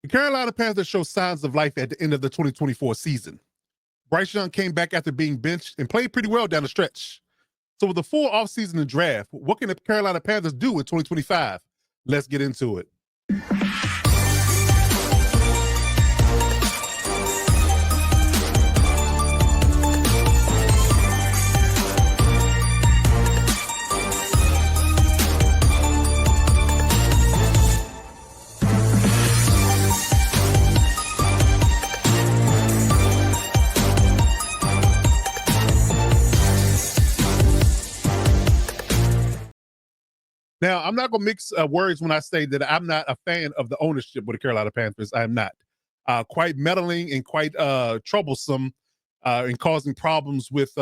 The Carolina Panthers show signs of life at the end of the 2024 season. Bryce Young came back after being benched and played pretty well down the stretch. So with the full offseason and draft, what can the Carolina Panthers do in 2025? Let's get into it. Now, I'm not going to mix words when I say that I'm not a fan of the ownership with the Carolina Panthers. I am not. Quite meddling and quite troublesome and causing problems with,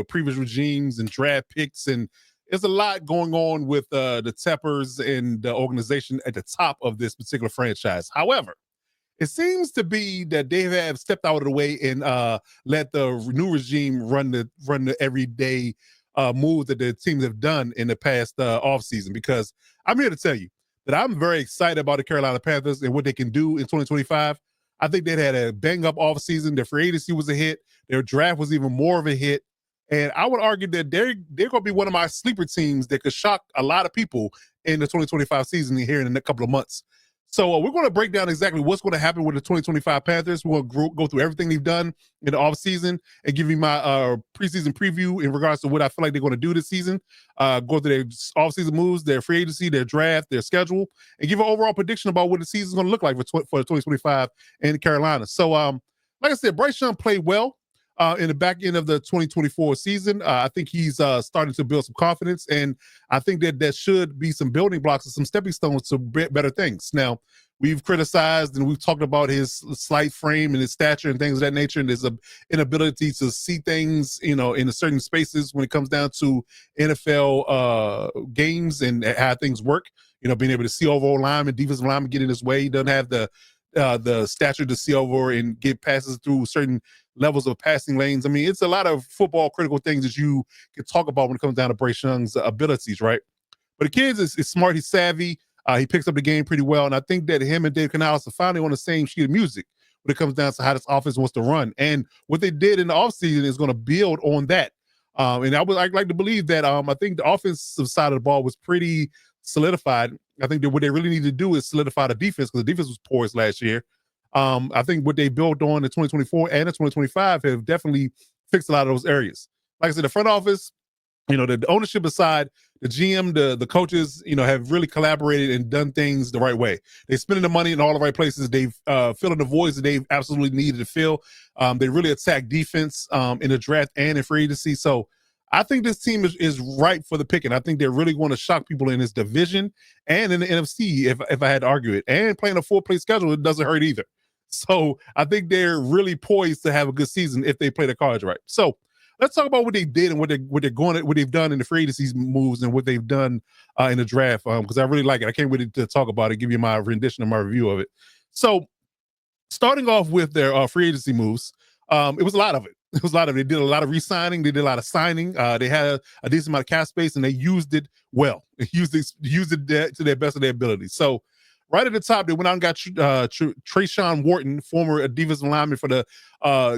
previous regimes and draft picks. And there's a lot going on with the Teppers and the organization at the top of this particular franchise. However, it seems to be that they have stepped out of the way and let the new regime run the everyday move that the teams have done in the past offseason. Because I'm here to tell you that I'm very excited about the Carolina Panthers and what they can do in 2025. I think they had a bang-up offseason. Their free agency was a hit. Their draft was even more of a hit. And I would argue that they're going to be one of my sleeper teams that could shock a lot of people in the 2025 season here in a couple of months. So we're going to break down exactly what's going to happen with the 2025 Panthers. We're going to go through everything they've done in the offseason and give you my preseason preview in regards to what I feel like they're going to do this season. Go through their offseason moves, their free agency, their draft, their schedule, and give an overall prediction about what the season is going to look like for 2025 in Carolina. So, like I said, Bryce Young played well in the back end of the 2024 season. I think he's starting to build some confidence, and I think that there should be some building blocks and some stepping stones to better things. Now, we've criticized and we've talked about his slight frame and his stature and things of that nature, and his inability to see things, in certain spaces when it comes down to NFL games and how things work. Being able to see over linemen, defensive linemen get in his way. He doesn't have the stature to see over and get passes through certain levels of passing lanes. I mean, it's a lot of football critical things that you can talk about when it comes down to Bryce Young's abilities, right? But the kid is smart, he's savvy, he picks up the game pretty well, and I think that him and Dave Canales are finally on the same sheet of music when it comes down to how this offense wants to run. And what they did in the offseason is going to build on that. And I'd like to believe that I think the offensive side of the ball was pretty solidified. I think that what they really need to do is solidify the defense, because the defense was porous last year. I think what they built on in 2024 and in 2025 have definitely fixed a lot of those areas. Like I said, the front office, the ownership aside, the GM, the coaches, have really collaborated and done things the right way. They're spending the money in all the right places. They've filled the voids that they've absolutely needed to fill. They really attack defense in the draft and in free agency. So I think this team is ripe for the picking. I think they're really going to shock people in this division and in the NFC, if I had to argue it. And playing a full-play schedule, it doesn't hurt either. So I think they're really poised to have a good season if they play the cards right. So let's talk about what they did and what they've done in the free agency moves and what they've done in the draft. Because I really like it. I can't wait to talk about it, give you my rendition of my review of it. So starting off with their free agency moves, it was a lot of it. It was a lot of it. They did a lot of re-signing. They did a lot of signing. They had a decent amount of cap space, and they used it well. They used it to their best of their ability. So right at the top, they went out and got Trayshawn Wharton, former defensive lineman for the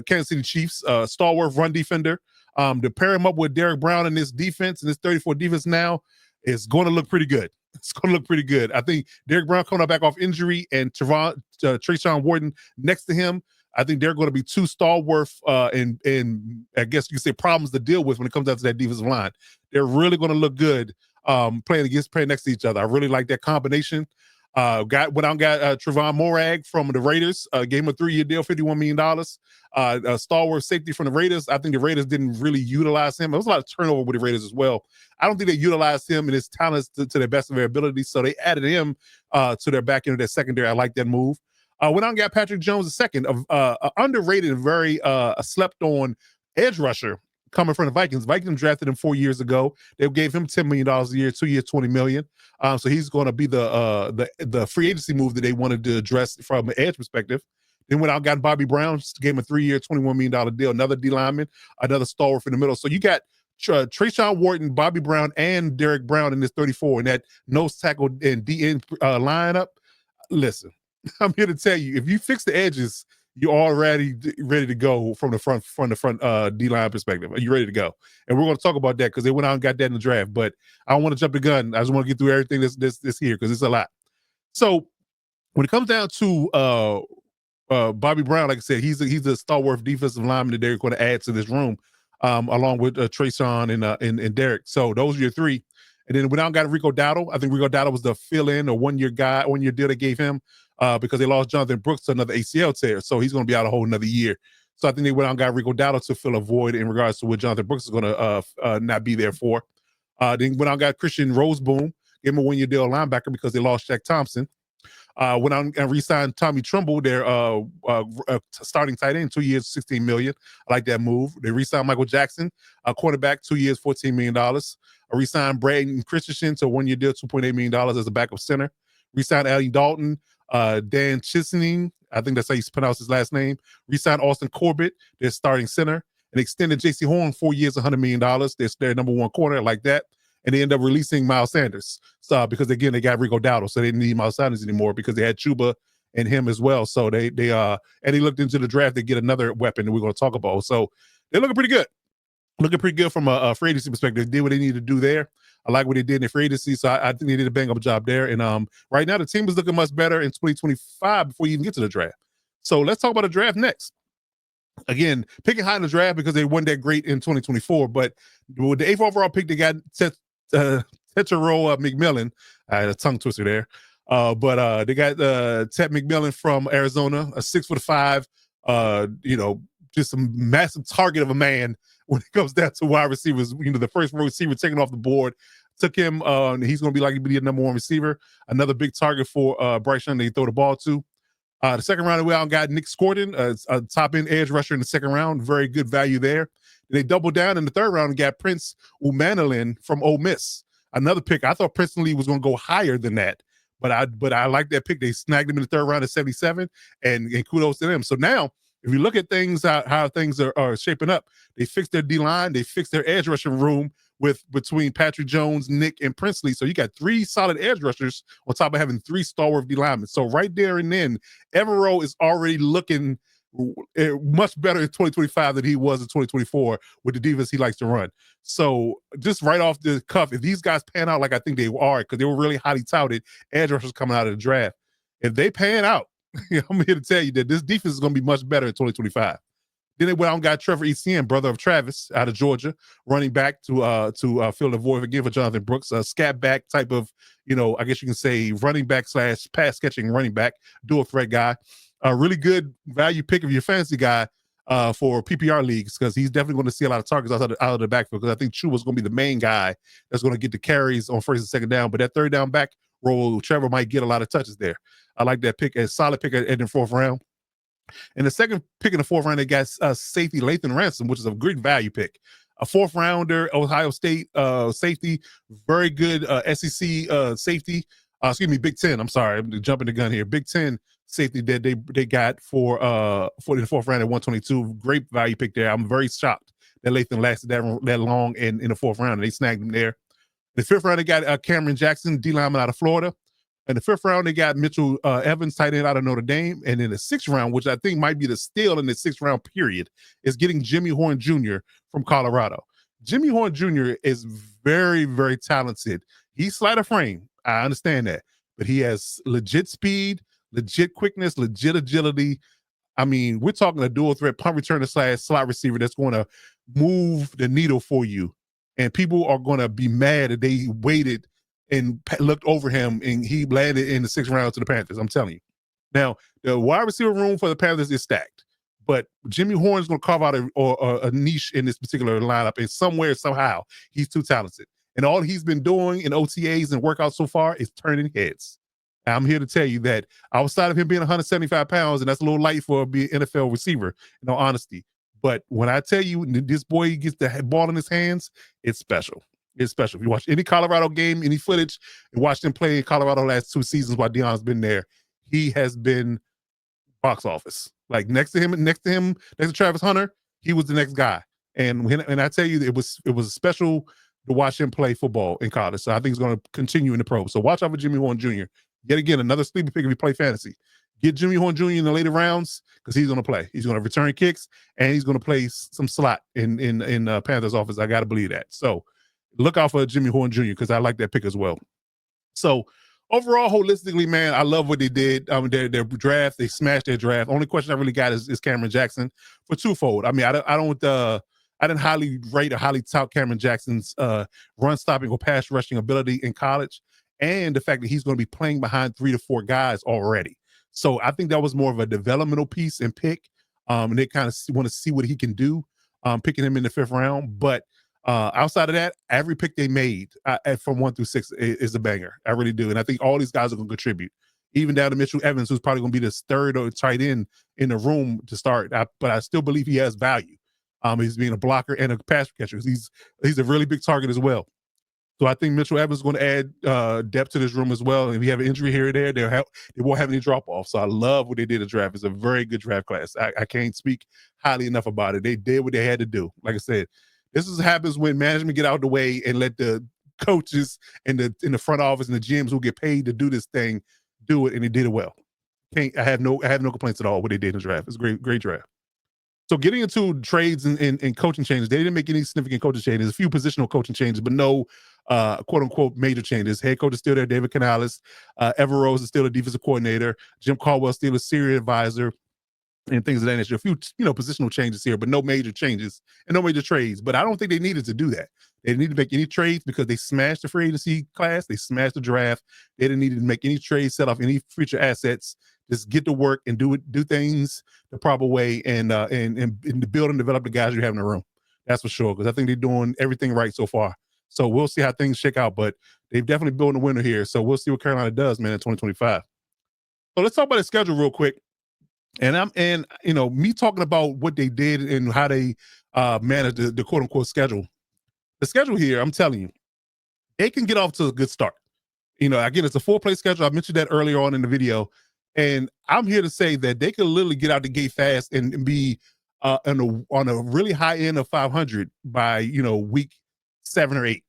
Kansas City Chiefs, stalwart run defender. To pair him up with Derek Brown in this defense, in this 34 defense now, is going to look pretty good. It's going to look pretty good. I think Derek Brown coming back off injury and Trayshawn Wharton next to him, I think they're going to be two stalwart and I guess you could say problems to deal with when it comes down to that defensive line. They're really going to look good playing next to each other. I really like that combination. Went out and got Trevon Morag from the Raiders, gave him a 3-year deal, $51 million. A stalwart safety from the Raiders. I think the Raiders didn't really utilize him. There was a lot of turnover with the Raiders as well. I don't think they utilized him and his talents to their best of their ability, so they added him to their back end of their secondary. I like that move. Went out and got Patrick Jones II, underrated and very slept-on edge rusher coming from the Vikings. Vikings drafted him 4 years ago. They gave him $10 million a year, 2 years, $20 million. So he's going to be the free agency move that they wanted to address from an edge perspective. Then went out and got Bobby Brown, gave him a 3-year, $21 million deal, another D lineman, another stalwart in the middle. So you got Trayshawn Wharton, Bobby Brown, and Derek Brown in this 34, and that nose tackle and DN lineup. Listen, I'm here to tell you, if you fix the edges, you're already ready to go from the front D-line perspective. Are you ready to go? And we're going to talk about that because they went out and got that in the draft. But I don't want to jump the gun. I just want to get through everything this here because it's a lot. So when it comes down to Bobby Brown, like I said, he's a stalwart defensive lineman that they're going to add to this room, along with Trayshawn and Derek. So those are your three. And then we now got Rico Dowdle. I think Rico Dowdle was the fill-in or one-year deal they gave him because they lost Jonathan Brooks to another ACL tear. So he's going to be out a whole another year. So I think they went out and got Rico Dowdle to fill a void in regards to what Jonathan Brooks is going to not be there for. Then went out and got Christian Roseboom, gave him a one-year deal linebacker because they lost Shaq Thompson. Went out and re-signed Tommy Trumbull, their starting tight end, 2 years, $16 million. I like that move. They re-signed Michael Jackson, quarterback, 2 years, $14 million. Re-signed Braden Christensen to a one-year deal, $2.8 million as a backup center. Re-signed Ali Dalton, Dan Chisning, I think that's how you pronounce his last name. Re-signed Austin Corbett, their starting center, and extended J.C. Horn 4 years, $100 million. That's their number one corner, like that. And they end up releasing Miles Sanders because, again, they got Rico Dowdle, so they didn't need Miles Sanders anymore because they had Chuba and him as well. So and he looked into the draft to get another weapon that we're going to talk about. So they're looking pretty good. Looking pretty good from a free agency perspective. They did what they needed to do there. I like what they did in free agency, so I think they did a bang-up job there. And right now, the team is looking much better in 2025 before you even get to the draft. So let's talk about the draft next. Again, picking high in the draft because they weren't that great in 2024, but with the 8th overall pick, they got Tetero McMillan. I had a tongue twister there. But they got Ted McMillan from Arizona, a 6'5", just a massive target of a man when it comes down to wide receivers. The first receiver taken off the board. Took him, he's going to be likely to be a number one receiver. Another big target for Bryce Young they throw the ball to. The second round, we out got Nick Scordon, a top-end edge rusher in the second round. Very good value there. They doubled down in the third round and got Prince Umanalin from Ole Miss. Another pick. I thought Princeton Lee was going to go higher than that, but I like that pick. They snagged him in the third round at 77, and kudos to them. So now, if you look at things, how things are shaping up, they fixed their D-line, they fixed their edge rushing room between Patrick Jones, Nick, and Princely. So you got 3 solid edge rushers on top of having 3 stalwart D linemen. So right there and then, Evero is already looking much better in 2025 than he was in 2024 with the defense he likes to run. So just right off the cuff, if these guys pan out like I think they are, because they were really highly touted edge rushers coming out of the draft, if they pan out, I'm here to tell you that this defense is going to be much better in 2025. Then they went out and got Trevor Etienne, brother of Travis, out of Georgia, running back to fill the void again for Jonathan Brooks, a scat back type of, I guess you can say running back / pass catching running back, dual threat guy. A really good value pick of your fantasy guy for PPR leagues because he's definitely going to see a lot of targets out of the backfield because I think Chuba's going to be the main guy that's going to get the carries on first and second down. But that third down back role, Trevor might get a lot of touches there. I like that pick, a solid pick in the fourth round. In the second pick in the fourth round, they got safety Lathan Ransom, which is a great value pick. A fourth rounder, Ohio State safety, very good SEC safety. Big Ten. I'm sorry, I'm jumping the gun here. Big Ten safety that they got for the fourth round at 122. Great value pick there. I'm very shocked that Lathan lasted that long in the fourth round. And they snagged him there. In the fifth round, they got Cameron Jackson, D lineman out of Florida. In the fifth round, they got Mitchell Evans, tight end out of Notre Dame. And in the sixth round, which I think might be the steal in the sixth round period, is getting Jimmy Horn Jr. from Colorado. Jimmy Horn Jr. is very, very talented. He's slight of frame. I understand that. But he has legit speed, legit quickness, legit agility. I mean, we're talking a dual threat punt returner / slot receiver that's going to move the needle for you. And people are going to be mad that they waited and looked over him, and he landed in the sixth round to the Panthers. I'm telling you. Now, the wide receiver room for the Panthers is stacked, but Jimmy Horn is going to carve out a niche in this particular lineup, and somewhere, somehow, he's too talented. And all he's been doing in OTAs and workouts so far is turning heads. And I'm here to tell you that outside of him being 175 pounds, and that's a little light for being an NFL receiver, in all honesty. But when I tell you this boy gets the ball in his hands, it's special. It's special. If you watch any Colorado game, any footage, and watch them play in Colorado last 2 seasons while Deion's been there, he has been box office. Like next to Travis Hunter, he was the next guy. And I tell you, it was special to watch him play football in college. So I think he's going to continue in the pros. So watch out for Jimmy Horn Jr. Yet again, another sleeper pick if you play fantasy. Get Jimmy Horn Jr. in the later rounds because he's going to play. He's going to return kicks and he's going to play some slot in Panthers offense. I got to believe that. So look out for Jimmy Horn Jr. because I like that pick as well. So overall, holistically, man, I love what they did. Their draft, they smashed their draft. Only question I really got is Cameron Jackson for twofold. I mean, I didn't highly rate or highly tout Cameron Jackson's run stopping or pass rushing ability in college, and the fact that he's going to be playing behind 3 to 4 guys already. So I think that was more of a developmental piece and pick. And they kind of want to see what he can do, picking him in the 5th round. But outside of that, every pick they made from 1 through 6 is a banger. I really do. And I think all these guys are going to contribute, even down to Mitchell Evans, who's probably going to be the 3rd or tight end in the room to start. But I still believe he has value. He's being a blocker and a pass catcher. He's a really big target as well. So I think Mitchell Evans is going to add depth to this room as well. And if you have an injury here or there, they won't have any drop-off. So I love what they did in the draft. It's a very good draft class. I can't speak highly enough about it. They did what they had to do. Like I said, this is happens when management get out of the way and let the coaches in the front office and the GMs who get paid to do this thing do it, and they did it well. I have no complaints at all what they did in the draft. It's a great draft. So getting into trades and coaching changes, they didn't make any significant coaching changes. A few positional coaching changes, but no quote unquote major changes. Head coach is still there, David Canales. Ever Rose is still the defensive coordinator. Jim Caldwell still a senior advisor, and things of that nature. A few, positional changes here, but no major changes and no major trades. But I don't think they needed to do that. They didn't need to make any trades because they smashed the free agency class. They smashed the draft. They didn't need to make any trades, set off any future assets. Just get to work and do things the proper way and build and develop the guys you have in the room. That's for sure, because I think they're doing everything right so far. So we'll see how things shake out, but they've definitely built a winner here. So we'll see what Carolina does, man, in 2025. So let's talk about the schedule real quick. And me talking about what they did and how they managed the quote unquote schedule. The schedule here, I'm telling you, they can get off to a good start. Again, it's a 4-play schedule. I mentioned that earlier on in the video. And I'm here to say that they can literally get out the gate fast and be on a really high end of 500 by, week 7 or 8.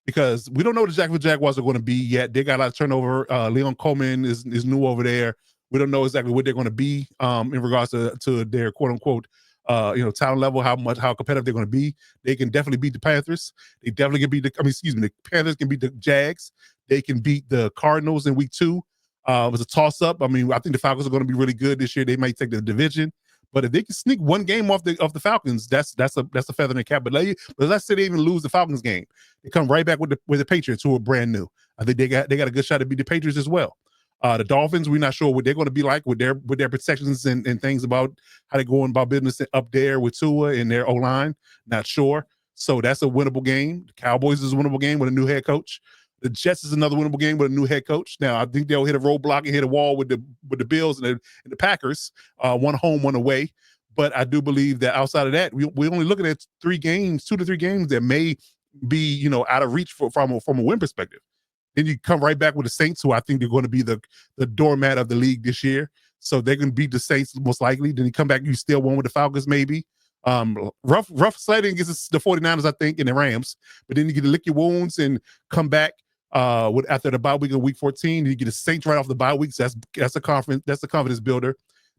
Because we don't know what the Jacksonville Jaguars are going to be yet. They got a lot of turnover. Leon Coleman is new over there. We don't know exactly what they're going to be in regards to their quote unquote, talent level, how competitive they're going to be. They can definitely beat the Panthers. They definitely can beat the Panthers can beat the Jags. They can beat the Cardinals in week 2. It was a toss up. I think the Falcons are going to be really good this year. They might take the division, but if they can sneak one game off the Falcons, that's a feather in the cap. But let's say they even lose the Falcons game, they come right back with the Patriots, who are brand new. I think they got a good shot to beat the Patriots as well. The Dolphins, we're not sure what they're going to be like with their protections and things about how they're going about business up there with Tua and their O-line. Not sure. So that's a winnable game. The Cowboys is a winnable game with a new head coach. The Jets is another winnable game with a new head coach. Now, I think they'll hit a roadblock and hit a wall with the Bills and the Packers, one home, one away. But I do believe that outside of that, we're only looking at 2 to 3 games that may be, out of reach from a win perspective. Then you come right back with the Saints, who I think they're going to be the doormat of the league this year. So they're going to beat the Saints most likely. Then you come back, you still won with the Falcons maybe. Rough sledding against the 49ers, I think, and the Rams. But then you get to lick your wounds and come back after the bye week in week 14. You get the Saints right off the bye week. So that's a confidence builder.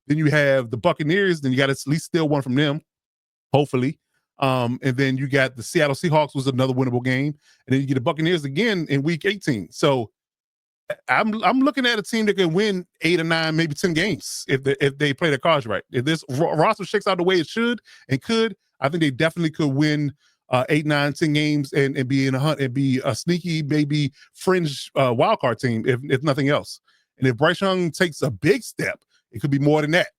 Then you have the Buccaneers. Then you got to at least steal one from them, hopefully. And then you got the Seattle Seahawks, was another winnable game, and then you get the Buccaneers again in week 18. So I'm looking at a team that can win 8 or 9, maybe 10 games if they play their cards right. If this roster shakes out the way it should and could, I think they definitely could win 8, 9, 10 games and be in a hunt and be a sneaky, maybe fringe wild card team if nothing else. And if Bryce Young takes a big step, it could be more than that.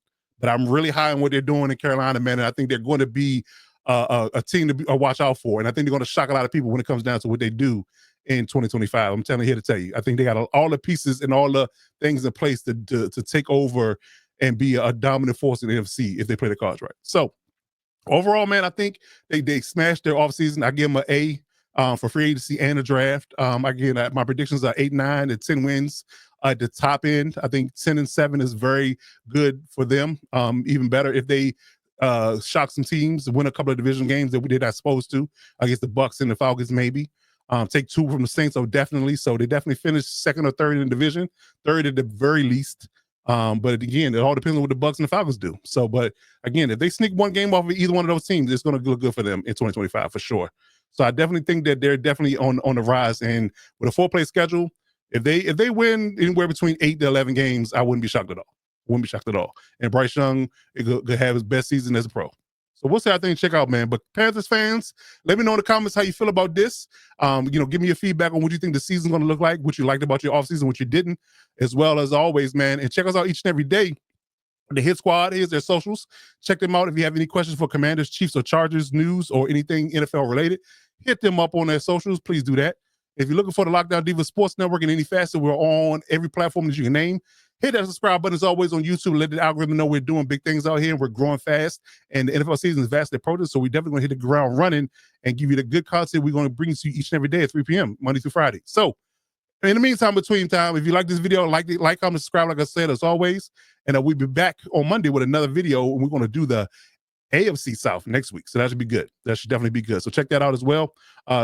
But I'm really high on what they're doing in Carolina, man, and I think they're going to be a team to watch out for. And I think they're going to shock a lot of people when it comes down to what they do in 2025. I'm here to tell you. I think they got all the pieces and all the things in place to take over and be a dominant force in the NFC if they play the cards right. So overall, man, I think they smashed their offseason. I give them an A for free agency and the draft. Again, my predictions are 8, 9, and 10 wins. At the top end, I think 10 and 7 is very good for them. Even better if they shock some teams, win a couple of division games that they're not supposed to against the Bucks and the Falcons, maybe. Take 2 from the Saints, so definitely. So they definitely finished 2nd or 3rd in the division, 3rd at the very least. But again, it all depends on what the Bucks and the Falcons do. So, but again, if they sneak one game off of either one of those teams, it's going to look good for them in 2025 for sure. So I definitely think that they're definitely on the rise. And with a 4-play schedule, if they win anywhere between 8 to 11 games, I wouldn't be shocked at all. Wouldn't be shocked at all. And Bryce Young could have his best season as a pro. So we'll see how things check out, man. But Panthers fans, let me know in the comments how you feel about this. Give me your feedback on what you think the season's going to look like, what you liked about your offseason, what you didn't, as well as always, man. And check us out each and every day. The Hit Squad, here's their socials. Check them out if you have any questions for Commanders, Chiefs, or Chargers news or anything NFL related. Hit them up on their socials. Please do that. If you're looking for the Lockdown Divas Sports Network in any facet, we're on every platform that you can name. Hit that subscribe button as always on YouTube. Let the algorithm know we're doing big things out here and we're growing fast. And the NFL season is vastly approaching, so we definitely going to hit the ground running and give you the good content we're going to bring to you each and every day at 3 p.m., Monday through Friday. So in the meantime, between time, if you like this video, like, comment, subscribe, like I said, as always. And we'll be back on Monday with another video. And we're going to do the AFC South next week. So that should be good. That should definitely be good. So check that out as well.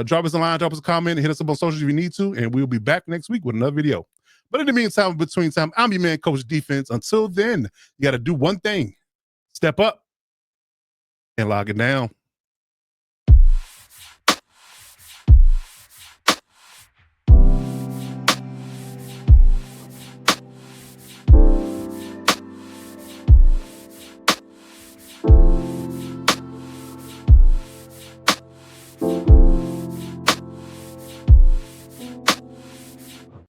Drop us a line, drop us a comment, and hit us up on socials if you need to. And we'll be back next week with another video. But in the meantime, between time, I'm your man, Coach Defense. Until then, you got to do one thing. Step up and lock it down.